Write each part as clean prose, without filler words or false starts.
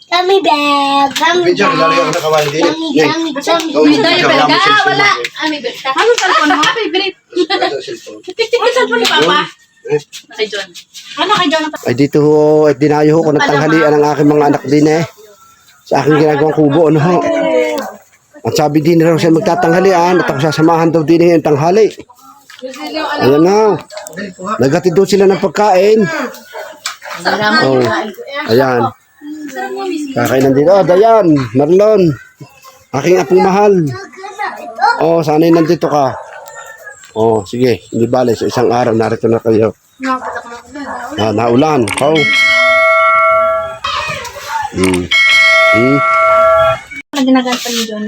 Kami bag. Kami Video, lalo yung nakawain din. Kami. Wala. May besta. Ano cellphone mo? Favorite. Ano cellphone ni Papa? Kay John. Ano kay John? Ay dito ho, at dinayo ho ko ng tanghalian ang aking mga anak din sa aking ginagawang kubo, ano ho. At sabi din raw siya magtatanghalian at ako sasamahan daw din yung tanghali. Ayan na. Naghatid doon sila ng pagkain. Oh, ayan. Kakainan dito. Oh, Dayan, Marlon. Aking apong mahal. Oh, sana'y nandito ka. Oh, sige. Hindi bale, sa isang araw narito na kayo. Naulan. Oh. Ginaganta ni John.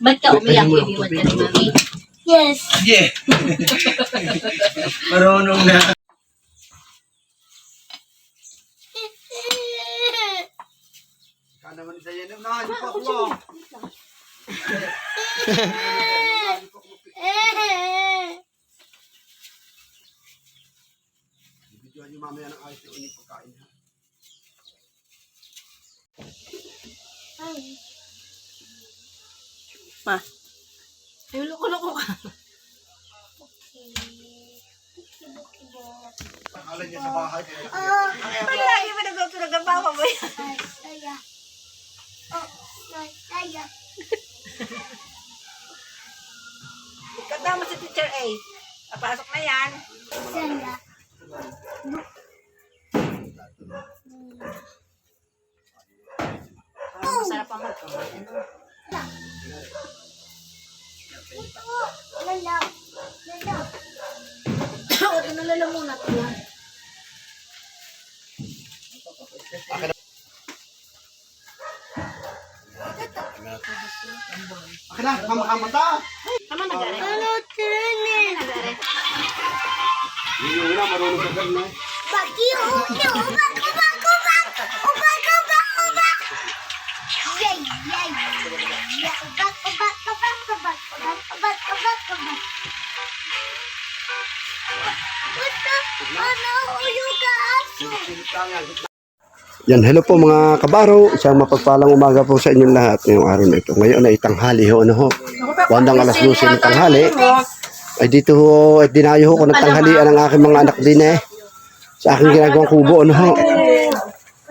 Ba't ka umiyak? Iniwan ka ni Mami? Yes. Yeah. Marunong na. Bibidyohan niyo mamaya ng ayos yung uling pagkain. Ma. Ay, loko-loko ka. Akala niya sa bahay. Palagi mo nagtutulog ang papa mo yan. Kasama si Teacher A. Papasok na yan. Masarap ang magkain. Huwag na lalamunan ito yan. Akala, kamakama. Tama na, Gare. Gare. Hindi na, marunong ka na. Yan, hello po mga kabaro. Isang mapagpalang umaga po sa inyong lahat ngayong araw na ito. Ngayon ay tanghali ho, ano ho. Bandang alas 12 ng tanghali. Ay dito ho, at dinayo ho ko ng tanghalian ang aking mga anak din sa aking ginagawang kubo, ano ho.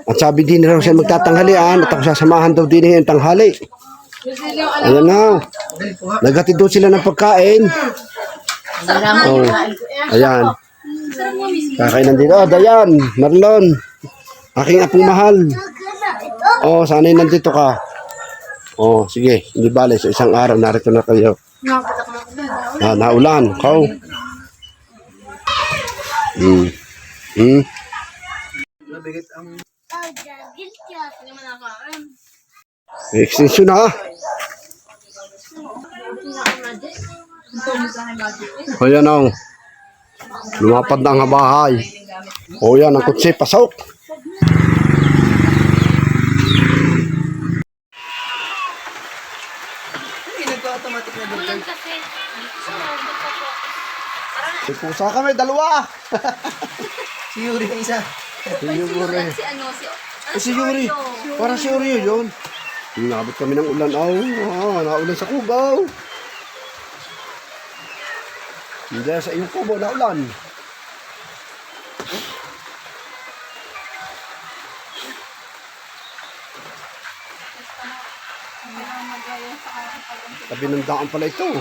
At sabi din raw siya magtatanghalian at ako sasamahan daw din yung tanghali. Ayan na. Naghatid doon sila ng pagkain. Oh, ayan. Kakainan dito. Oh, Dayan, Marlon. Aking apong mahal. Oh, sana'y nandito ka. Oh, sige. Hindi bale, sa isang araw narito na kayo. Naulan. Oh. Extension na. Ayan ang lumapad na ang bahay. O yan ang kutsi, pasok. Nagka-automatic na doon. May pusa kami, dalawa. Si Yuri ang isa. Si Yuri. Si ano, Si Yuri. Parang si Yuri yun. Nabot kami ng ulan. Naulan sa Cubao. Hindi sa iyong kubo, naulan. Tabi ng daan pala ito.